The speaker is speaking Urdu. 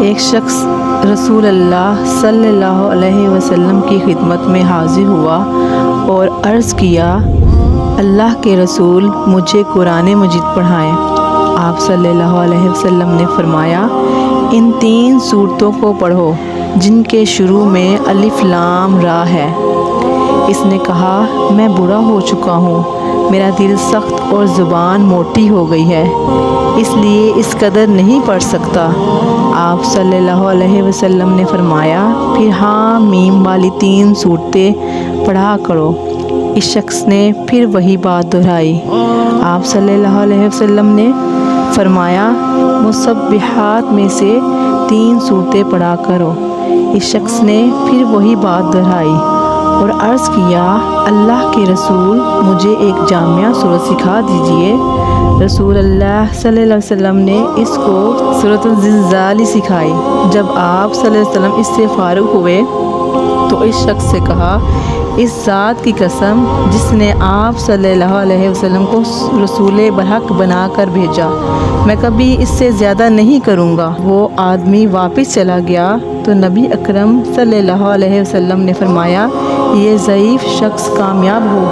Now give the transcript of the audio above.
ایک شخص رسول اللہ صلی اللہ علیہ وسلم کی خدمت میں حاضر ہوا اور عرض کیا، اللہ کے رسول مجھے قرآن مجید پڑھائیں۔ آپ صلی اللہ علیہ وسلم نے فرمایا، ان 3 سورتوں کو پڑھو جن کے شروع میں الف لام را ہے۔ اس نے کہا، میں بوڑھا ہو چکا ہوں، میرا دل سخت اور زبان موٹی ہو گئی ہے، اس لیے اس قدر نہیں پڑھ سکتا۔ آپ صلی اللہ علیہ وسلم نے فرمایا، پھر ہاں میم والی 3 صورتیں پڑھا کرو۔ اس شخص نے پھر وہی بات دہرائی۔ آپ صلی اللہ علیہ وسلم نے فرمایا، مسبحات میں سے 3 صورتیں پڑھا کرو۔ اس شخص نے پھر وہی بات دہرائی اور عرض کیا، اللہ کے رسول مجھے ایک جامعہ سورت سکھا دیجئے۔ رسول اللہ صلی اللہ علیہ وسلم نے اس کو سورۃ الزلزال سکھائی۔ جب آپ صلی اللہ علیہ وسلم اس سے فارغ ہوئے تو اس شخص سے کہا، اس ذات کی قسم جس نے آپ صلی اللہ علیہ وسلم کو رسول برحق بنا کر بھیجا، میں کبھی اس سے زیادہ نہیں کروں گا۔ وہ آدمی واپس چلا گیا تو نبی اکرم صلی اللہ علیہ وسلم نے فرمایا، یہ ضعیف شخص کامیاب ہو